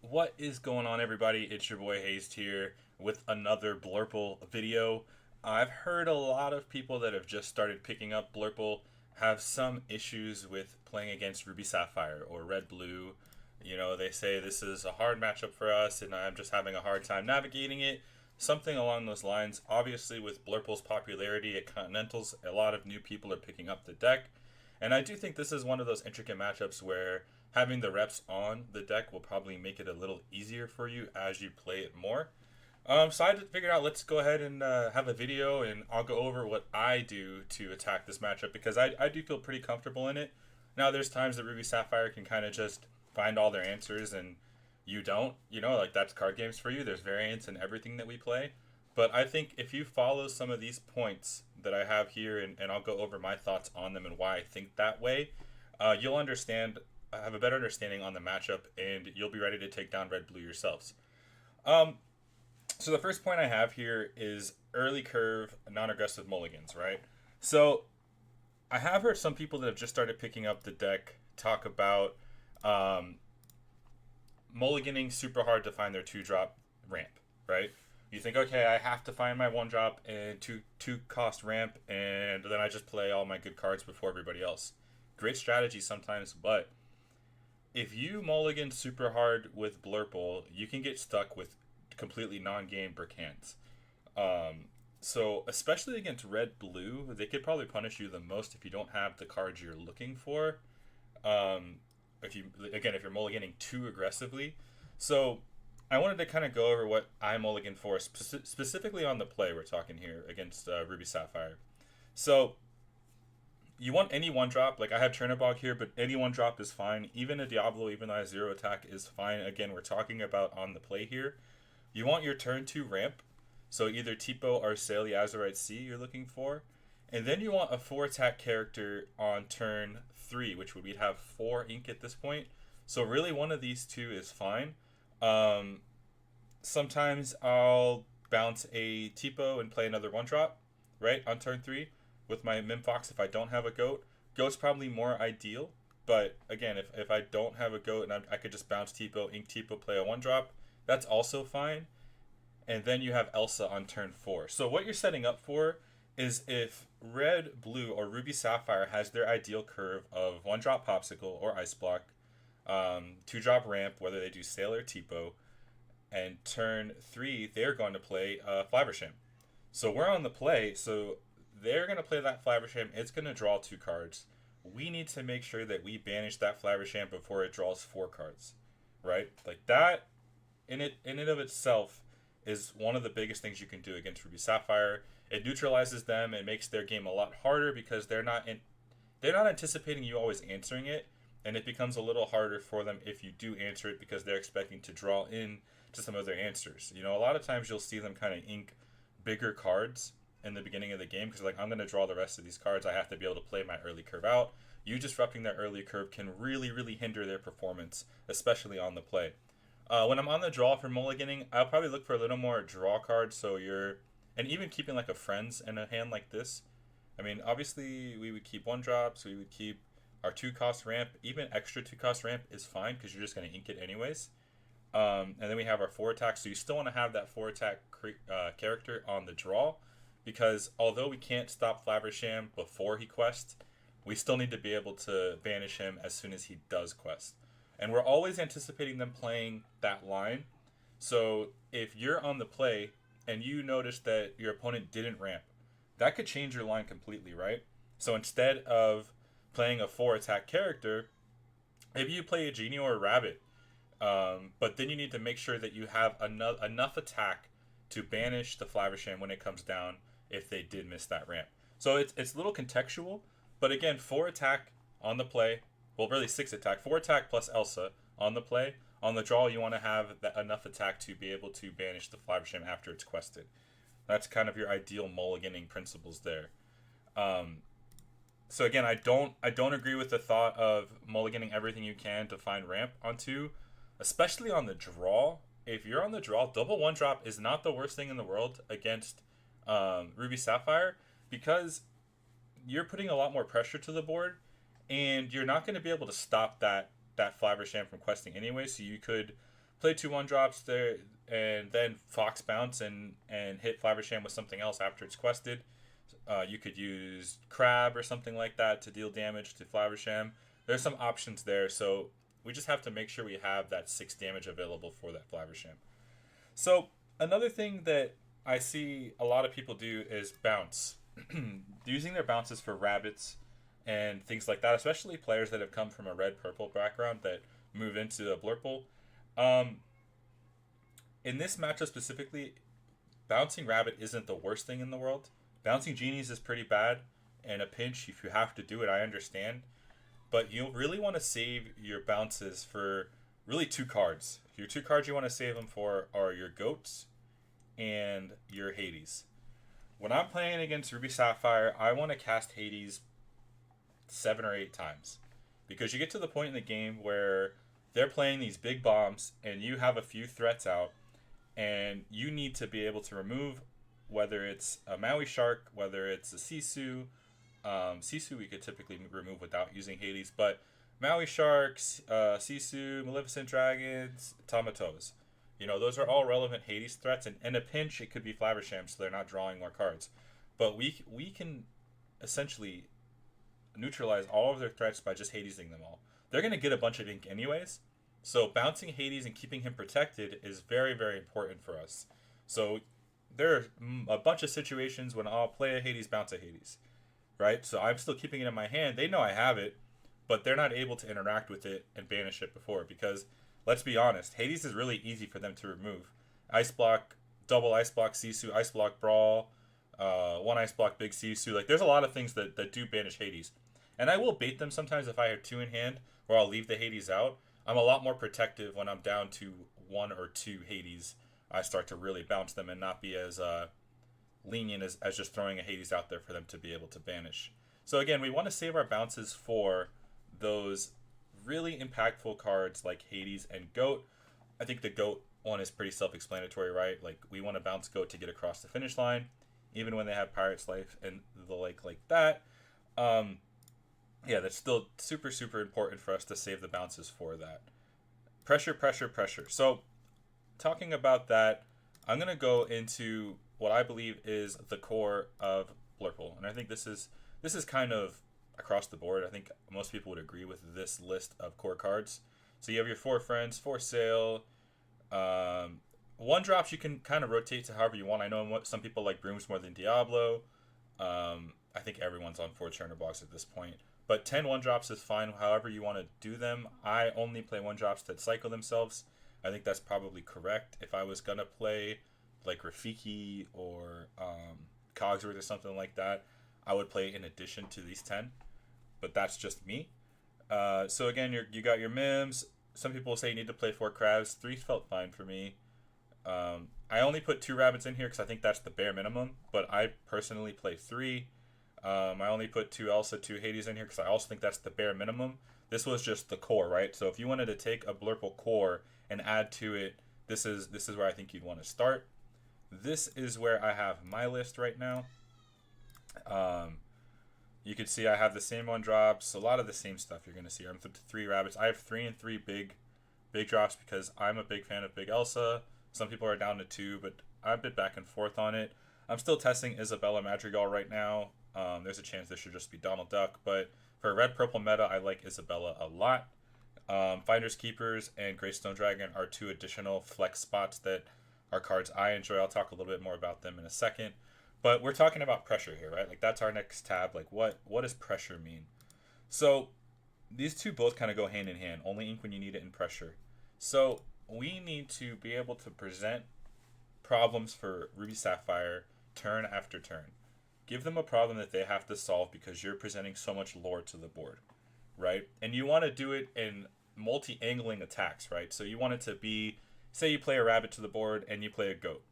What is going on, everybody? It's your boy Hazed here with another Blurple video. I've heard a lot of people that have just started picking up Blurple have some issues with playing against Ruby Sapphire or Red Blue. You know, they say this is a hard matchup for us and I'm just having a hard time navigating it. Something along those lines. Obviously, with Blurple's popularity at Continentals, a lot of new people are picking up the deck. And I do think this is one of those intricate matchups where having the reps on the deck will probably make it a little easier for you as you play it more. So I figured out let's go ahead and have a video, and I'll go over what I do to attack this matchup because I do feel pretty comfortable in it. Now, there's times that Ruby Sapphire can kind of just find all their answers and you don't. You know, like that's card games for you. There's variance in everything that we play. But I think if you follow some of these points that I have here, and I'll go over my thoughts on them and why I think that way, you'll understand, have a better understanding on the matchup, and you'll be ready to take down Red Blue yourselves. Um, so the first point I have here is early curve non-aggressive mulligans, right? So I have heard some people that have just started picking up the deck talk about um, mulliganing super hard to find their two drop ramp, right? You think, okay, I have to find my one drop and two cost ramp, and then I just play all my good cards before everybody else. Great strategy sometimes, but if you mulligan super hard with Blurple, you can get stuck with completely non-game brick hands. So especially against Red Blue, they could probably punish you the most if you don't have the cards you're looking for. Um, if you're mulliganing too aggressively. So I wanted to kind of go over what I mulligan for, specifically on the play we're talking here against Ruby Sapphire. So you want any one drop, like I have Chernobog here, but any one drop is fine. Even a Diablo, even though I have zero attack, is fine. Again, we're talking about on the play here. You want your turn 2 ramp, so either Tipo or Saily Azurite Sea you're looking for. And then you want a 4 attack character on turn 3, which would we'd have 4 ink at this point. So really one of these two is fine. Um, Sometimes I'll bounce a Tipo and play another one drop, right, on turn 3 with my Mimfox if I don't have a goat. Goat's probably more ideal, but again, if I don't have a goat and I could just bounce Tipo, ink Tipo, play a one drop, that's also fine. And then you have Elsa on turn 4. So what you're setting up for is if Red, Blue, or Ruby Sapphire has their ideal curve of one drop Popsicle or Ice Block, two drop Ramp, whether they do Sail or Tipo, and turn 3 they're going to play Flaversham. So we're on the play, so they're going to play that Flaversham. It's going to draw 2 cards. We need to make sure that we banish that Flaversham before it draws 4 cards, right? Like that, in it of itself, is one of the biggest things you can do against Ruby Sapphire. It neutralizes them and makes their game a lot harder because they're not anticipating you always answering it, and it becomes a little harder for them if you do answer it because they're expecting to draw in to some of their answers. You know, a lot of times you'll see them kind of ink bigger cards in the beginning of the game because like I'm going to draw the rest of these cards. I have to be able to play my early curve out. You disrupting that early curve can really hinder their performance, especially on the play. When I'm on the draw for mulliganing, I'll probably look for a little more draw cards. So you're, and even keeping like a friends in a hand like this. I mean, obviously we would keep one drops. We would keep our 2 cost ramp. Even extra 2 cost ramp is fine because you're just going to ink it anyways. And then we have our 4 attack. So you still want to have that 4 attack character on the draw because although we can't stop Flaversham before he quests, we still need to be able to banish him as soon as he does quest. And we're always anticipating them playing that line. So if you're on the play and you notice that your opponent didn't ramp, that could change your line completely, right? So instead of playing a 4 attack character, maybe you play a genie or a rabbit. But then you need to make sure that you have enough attack to banish the Flaversham when it comes down if they did miss that ramp. So it's a little contextual, but again, 4 attack on the play, well, really 6 attack, 4 attack plus Elsa on the play. On the draw, you want to have enough attack to be able to banish the Flaversham after it's quested. That's kind of your ideal mulliganing principles there. Um, so again, I don't agree with the thought of mulliganing everything you can to find ramp on 2, especially on the draw. If you're on the draw, double one drop is not the worst thing in the world against Ruby Sapphire because you're putting a lot more pressure to the board, and you're not going to be able to stop that Flaversham from questing anyway. So you could play 2/1 drops there, and then Fox Bounce and hit Flaversham with something else after it's quested. You could use Crab or something like that to deal damage to Flaversham. There's some options there, so we just have to make sure we have that 6 damage available for that Flaversham. So another thing that I see a lot of people do is bounce. Using their bounces for rabbits and things like that, especially players that have come from a red-purple background that move into a Blurple. Um, in this matchup specifically, bouncing rabbit isn't the worst thing in the world. Bouncing genies is pretty bad, and a pinch, if you have to do it, I understand. But you really want to save your bounces for really 2 cards. Your 2 cards you want to save them for are your goats and your Hades. When I'm playing against Ruby Sapphire, I want to cast Hades 7 or 8 times. Because you get to the point in the game where they're playing these big bombs and you have a few threats out and you need to be able to remove, whether it's a Maui Shark, whether it's a Sisu. Sisu we could typically remove without using Hades, but Maui Sharks, Sisu, Maleficent Dragons, Tomatos. Those are all relevant Hades threats, and in a pinch, it could be Flaversham, so they're not drawing more cards. But we can essentially neutralize all of their threats by just Hadesing them all. They're going to get a bunch of ink anyways, so bouncing Hades and keeping him protected is very, very important for us. So there are a bunch of situations when I'll play a Hades, bounce a Hades, right? So I'm still keeping it in my hand. They know I have it, but they're not able to interact with it and banish it before, because let's be honest, Hades is really easy for them to remove. Ice block, double ice block Sisu, ice block Brawl, 1 ice block Big Sisu. Like, there's a lot of things that do banish Hades. And I will bait them sometimes if I have 2 in hand, or I'll leave the Hades out. I'm a lot more protective when I'm down to 1 or 2 Hades. I start to really bounce them and not be as lenient as just throwing a Hades out there for them to be able to banish. So again, we want to save our bounces for those really impactful cards like Hades and Goat. I think the Goat one is pretty self-explanatory, right? Like, we want to bounce Goat to get across the finish line, even when they have Pirate's Life and the like that. Yeah, that's still super, super important for us to save the bounces for that. Pressure, pressure, pressure. So, talking about that, I'm going to go into what I believe is the core of Blurple. And I think this is kind of across the board. I think most people would agree with this list of core cards. So you have your 4 friends, 4 sail. 1-drops you can kind of rotate to however you want. I know some people like Brooms more than Diablo. I think everyone's on 4 Turner blocks at this point. But 10 1-drops is fine, however you want to do them. I only play 1-drops that cycle themselves. I think that's probably correct. If I was going to play like Rafiki or Cogsworth or something like that, I would play in addition to these 10. But that's just me. So again, you got your Mims. Some people say you need to play 4 Crabs. 3 felt fine for me. I only put 2 Rabbits in here because I think that's the bare minimum. But I personally play 3. I only put 2 Elsa, 2 Hades in here because I also think that's the bare minimum. This was just the core, right? So if you wanted to take a Blurple core and add to it, this is where I think you'd want to start. This is where I have my list right now. You can see I have the same 1-drops, a lot of the same stuff you're going to see. I'm up to 3 Rabbits. I have 3 and 3 big drops because I'm a big fan of Big Elsa. Some people are down to 2, but I've been back and forth on it. I'm still testing Isabella Madrigal right now. There's a chance this should just be Donald Duck, but for red-purple meta, I like Isabella a lot. Finders Keepers and Greystone Dragon are 2 additional flex spots that are cards I enjoy. I'll talk a little bit more about them in a second. But we're talking about pressure here, right? Like, that's our next tab. Like, what does pressure mean? So these 2 both kind of go hand in hand. Only ink when you need it in pressure. So we need to be able to present problems for Ruby Sapphire turn after turn. Give them a problem that they have to solve because you're presenting so much lore to the board, right? And you want to do it in multi-angling attacks, right? So you want it to be, say you play a rabbit to the board and you play a goat.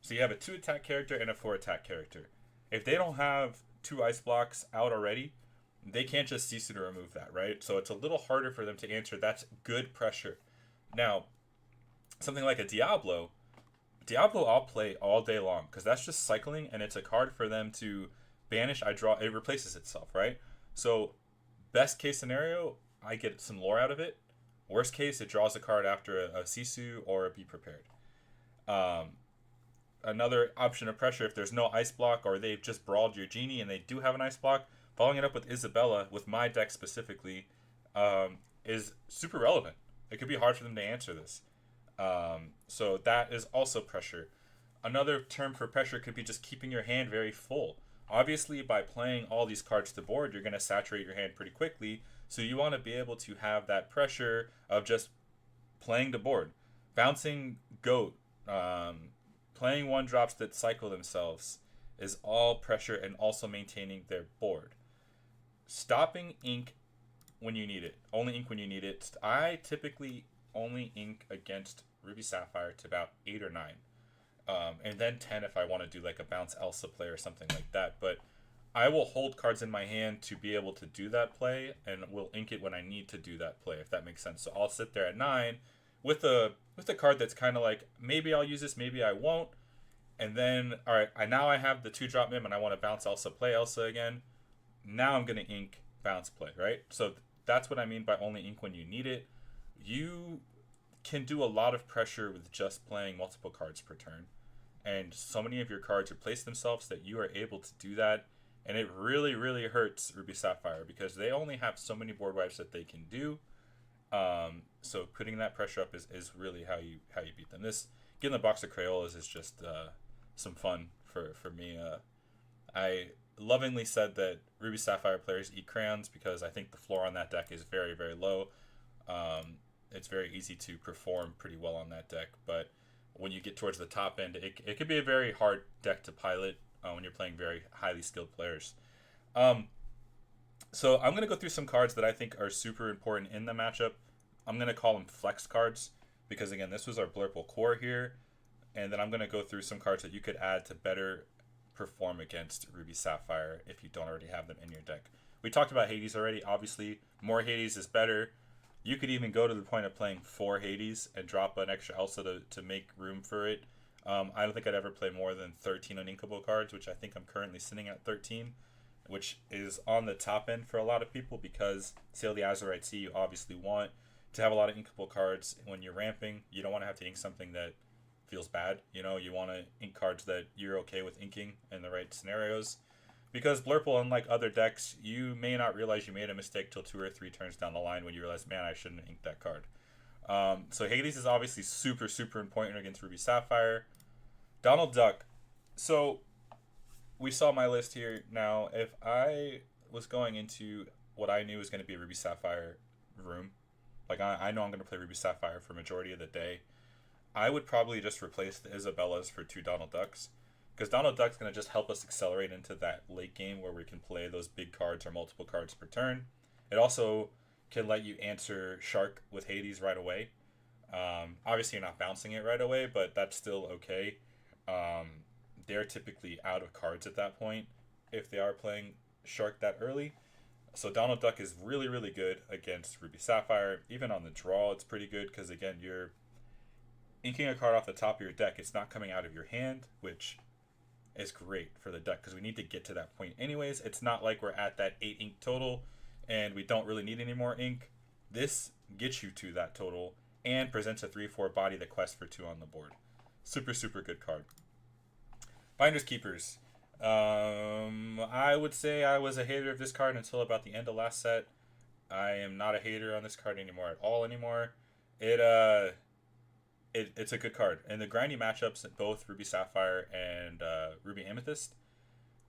So you have a 2 attack character and a 4 attack character. If they don't have 2 ice blocks out already, they can't just cease to remove that, right? So it's a little harder for them to answer. That's good pressure. Now, something like a Diablo I'll play all day long because that's just cycling and it's a card for them to banish. It replaces itself, right? So best case scenario, I get some lore out of it. Worst case, it draws a card after a Sisu or a Be Prepared. Um, Another option of pressure, if there's no ice block or they've just brawled your genie and they do have an ice block, following it up with Isabella, with my deck specifically, is super relevant. It could be hard for them to answer this. So that is also pressure. Another term for pressure could be just keeping your hand very full. Obviously, by playing all these cards to board, you're going to saturate your hand pretty quickly. So you want to be able to have that pressure of just playing the board. Bouncing Goat, playing 1-drops that cycle themselves is all pressure and also maintaining their board. Stopping ink when you need it. Only ink when you need it. I typically only ink against Ruby Sapphire to about 8 or 9. And then 10 if I want to do like a bounce Elsa play or something like that. But I will hold cards in my hand to be able to do that play, and will ink it when I need to do that play, if that makes sense. So I'll sit there at 9 with a card that's kind of like, maybe I'll use this, maybe I won't. And then, all right, now I have the 2-drop Mim and I want to bounce Elsa, play Elsa again. Now I'm going to ink bounce play, right? So that's what I mean by only ink when you need it. You can do a lot of pressure with just playing multiple cards per turn. And so many of your cards replace themselves that you are able to do that. And it really, really hurts Ruby Sapphire because they only have so many board wipes that they can do. So putting that pressure up is really how you beat them. This getting the box of Crayolas is just some fun for me. I lovingly said that Ruby Sapphire players eat crayons because I think the floor on that deck is very, very low. It's very easy to perform pretty well on that deck, but when you get towards the top end, it could be a very hard deck to pilot when you're playing very highly skilled players. So I'm going to go through some cards that I think are super important in the matchup. I'm going to call them flex cards because, again, this was our Blurple core here. And then I'm going to go through some cards that you could add to better perform against Ruby Sapphire if you don't already have them in your deck. We talked about Hades already. Obviously, more Hades is better. You could even go to the point of playing 4 Hades and drop an extra Elsa to make room for it. I don't think I'd ever play more than 13 uninkable cards, which I think I'm currently sitting at 13, which is on the top end for a lot of people because Sail the Azurite Sea, you obviously want to have a lot of inkable cards when you're ramping. You don't want to have to ink something that feels bad. You want to ink cards that you're okay with inking in the right scenarios. Because Blurple, unlike other decks, you may not realize you made a mistake till 2 or 3 turns down the line when you realize, man, I shouldn't ink that card. So Hades is obviously super, super important against Ruby Sapphire. Donald Duck. So we saw my list here. Now, if I was going into what I knew was going to be a Ruby Sapphire room, like I know I'm going to play Ruby Sapphire for majority of the day, I would probably just replace the Isabellas for 2 Donald Ducks. Because Donald Duck's going to just help us accelerate into that late game where we can play those big cards or multiple cards per turn. It also can let you answer Shark with Hades right away. Obviously, you're not bouncing it right away, but that's still okay. They're typically out of cards at that point if they are playing Shark that early. So Donald Duck is really, really good against Ruby Sapphire. Even on the draw, it's pretty good because, again, you're inking a card off the top of your deck. It's not coming out of your hand, which is great for the deck because we need to get to that point anyways. It's not like we're at that 8 ink total and we don't really need any more ink. This gets you to that total and presents a 3/4 body that quests for 2 on the board. Super, super good card. Finders Keepers. I would say I was a hater of this card until about the end of last set. I am not a hater on this card anymore at all anymore. It's a good card. In the grindy matchups, both Ruby Sapphire and Ruby Amethyst,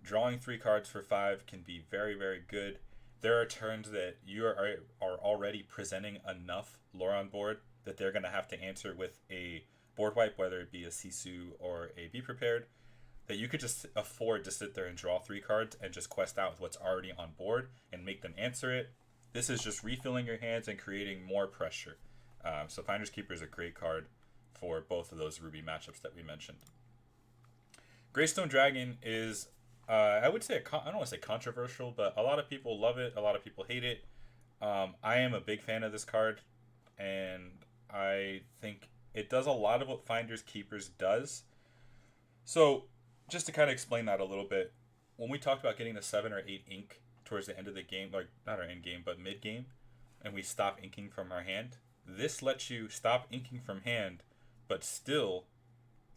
drawing 3 cards for 5 can be very, very good. There are turns that you are already presenting enough lore on board that they're going to have to answer with a board wipe, whether it be a Sisu or a Be Prepared, that you could just afford to sit there and draw 3 cards and just quest out with what's already on board and make them answer it. This is just refilling your hands and creating more pressure. So Finders Keeper is a great card for both of those Ruby matchups that we mentioned. Greystone Dragon is, I would say, I don't want to say controversial, but a lot of people love it, a lot of people hate it. I am a big fan of this card, and I think it does a lot of what Finders Keepers does. So, just to kind of explain that a little bit, when we talked about getting to 7 or 8 ink towards the end of the game, like not our end game, but mid game, and we stop inking from our hand, This lets you stop inking from hand, but still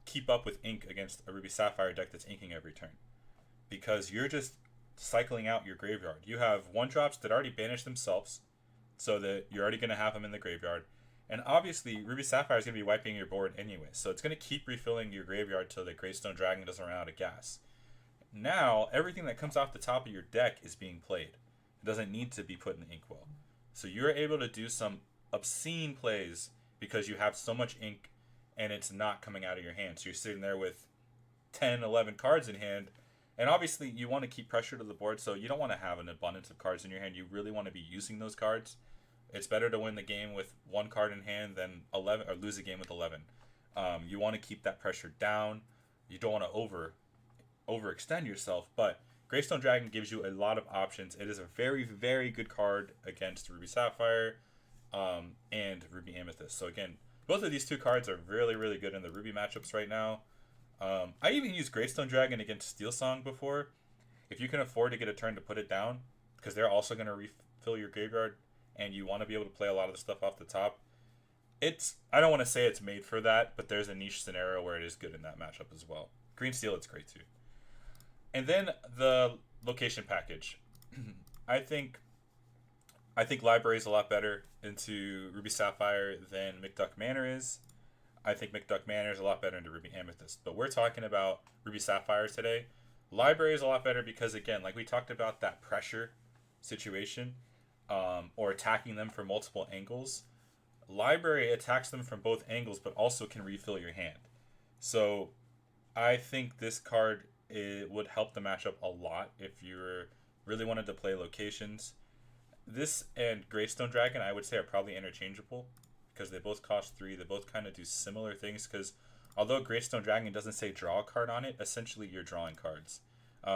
keep up with ink against a Ruby Sapphire deck that's inking every turn. Because you're just cycling out your graveyard. You have 1-drops that already banish themselves, so that you're already going to have them in the graveyard. And obviously, Ruby Sapphire is going to be wiping your board anyway, so it's going to keep refilling your graveyard till the Greystone Dragon doesn't run out of gas. Now, everything that comes off the top of your deck is being played. It doesn't need to be put in the inkwell. So you're able to do some obscene plays because you have so much ink and it's not coming out of your hand. So you're sitting there with 10, 11 cards in hand. And obviously, you want to keep pressure to the board, so you don't want to have an abundance of cards in your hand. You really want to be using those cards. It's better to win the game with 1 card in hand than 11, or lose a game with 11. You want to keep that pressure down. You don't want to overextend yourself, but Greystone Dragon gives you a lot of options. It is a very, very good card against Ruby Sapphire and Ruby Amethyst. So again, both of these two cards are really, really good in the Ruby matchups right now. I even used Greystone Dragon against Steel Song before. If you can afford to get a turn to put it down, because they're also going to refill your graveyard, and you want to be able to play a lot of the stuff off the top. I don't want to say it's made for that, but there's a niche scenario where it is good in that matchup as well. Green Steel, it's great too. And then the location package. I think Library is a lot better into Ruby Sapphire than McDuck Manor is. I think McDuck Manor is a lot better into Ruby Amethyst. But we're talking about Ruby Sapphire today. Library is a lot better because, again, like we talked about that pressure situation, or attacking them from multiple angles. Library attacks them from both angles, but also can refill your hand. So I think this card would help the matchup a lot if you really wanted to play locations. This and Greystone Dragon, I would say, are probably interchangeable because they both cost 3. They both kind of do similar things because although Greystone Dragon doesn't say draw a card on it, essentially you're drawing cards.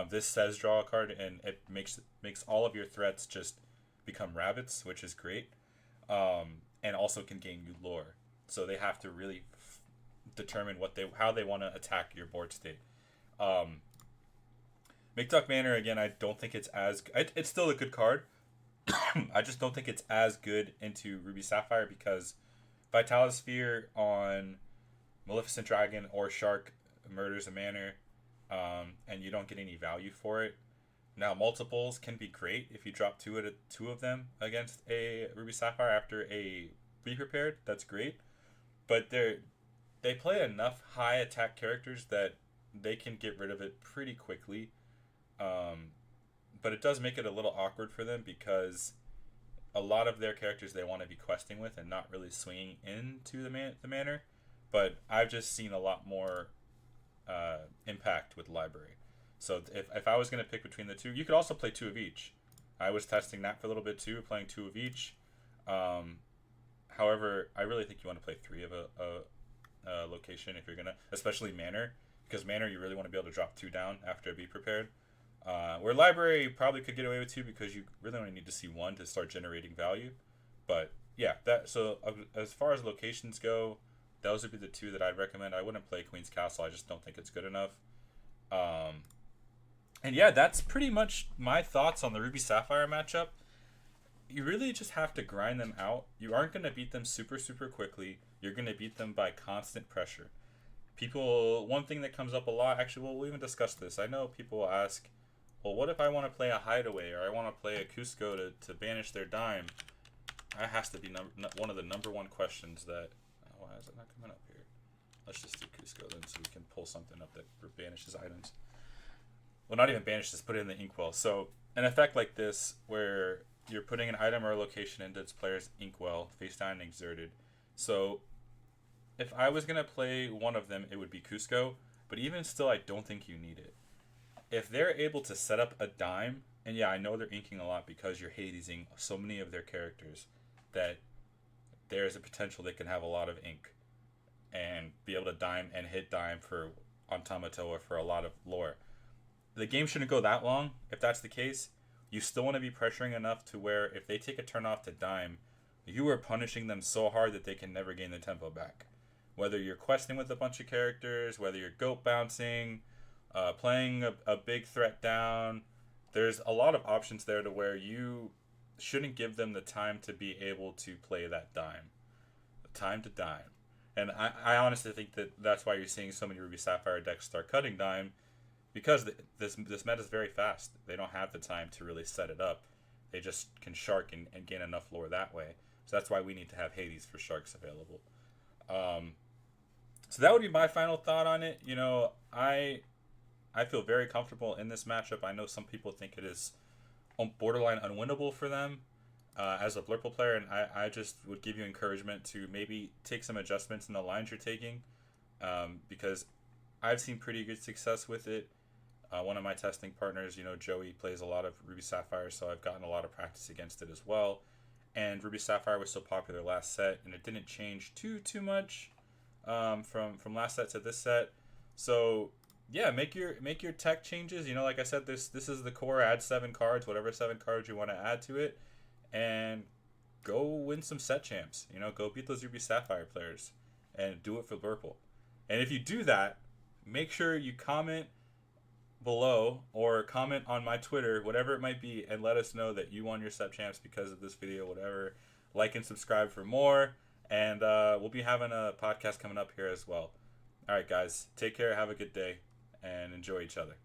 This says draw a card, and it makes all of your threats just become rabbits, which is great, and also can gain you lore. So they have to really determine how they want to attack your board state. McDuck Manor, again, I don't think it's it's still a good card. I just don't think it's as good into Ruby Sapphire because Vitalisphere on Maleficent Dragon or Shark murders a manor, and you don't get any value for it. Now, multiples can be great if you drop two of them against a Ruby Sapphire after a Be Prepared. That's great. But they play enough high attack characters that they can get rid of it pretty quickly. But it does make it a little awkward for them because a lot of their characters they want to be questing with and not really swinging into the manor. But I've just seen a lot more impact with Library. So if I was going to pick between the two, you could also play 2 of each. I was testing that for a little bit too, playing 2 of each. However, I really think you want to play 3 of a location if you're going to, especially Manor, because Manor you really want to be able to drop 2 down after Be Prepared. Where Library you probably could get away with 2 because you really only need to see 1 to start generating value. But yeah, so as far as locations go, those would be the 2 that I'd recommend. I wouldn't play Queen's Castle. I just don't think it's good enough. And yeah, that's pretty much my thoughts on the Ruby Sapphire matchup. You really just have to grind them out. You aren't going to beat them super, super quickly. You're going to beat them by constant pressure. One thing that comes up a lot, actually, we'll even discuss this. I know people will ask, well, what if I want to play a Hideaway or I want to play a Cusco to banish their dime? That has to be one of the number one questions that... why is it not coming up here? Let's just do Cusco then so we can pull something up that banishes items. Well, not even banish this, put it in the inkwell. So an effect like this where you're putting an item or a location into its player's inkwell, face down and exerted. So if I was going to play one of them, it would be Cusco. But even still, I don't think you need it. If they're able to set up a dime, and yeah, I know they're inking a lot because you're Hadesing so many of their characters that there's a potential they can have a lot of ink and be able to dime and hit dime for Automata or for a lot of lore. The game shouldn't go that long. If that's the case, you still want to be pressuring enough to where if they take a turn off to dime, you are punishing them so hard that they can never gain the tempo back. Whether you're questing with a bunch of characters, whether you're goat bouncing, playing a big threat down, there's a lot of options there to where you shouldn't give them the time to be able to play that dime. time to dime. And I honestly think that that's why you're seeing so many Ruby Sapphire decks start cutting dime, because this meta is very fast. They don't have the time to really set it up. They just can shark and gain enough lore that way. So that's why we need to have Hades for sharks available. So that would be my final thought on it. You know, I feel very comfortable in this matchup. I know some people think it is borderline unwinnable for them as a Blurple player, and I just would give you encouragement to maybe take some adjustments in the lines you're taking, because I've seen pretty good success with it. One of my testing partners, you know, Joey, plays a lot of Ruby Sapphire, so I've gotten a lot of practice against it as well. And Ruby Sapphire was so popular last set, and it didn't change too much from last set to this set. So yeah, make your tech changes. You know, like I said, this is the core. Add 7 cards, whatever 7 cards you want to add to it, and go win some set champs. You know, go beat those Ruby Sapphire players, and do it for Blurple. And if you do that, make sure you comment below or comment on my Twitter, whatever it might be, and let us know that you won your set champs because of this video, whatever. Like and subscribe for more, and we'll be having a podcast coming up here as well. All right, guys, take care, have a good day, and enjoy each other.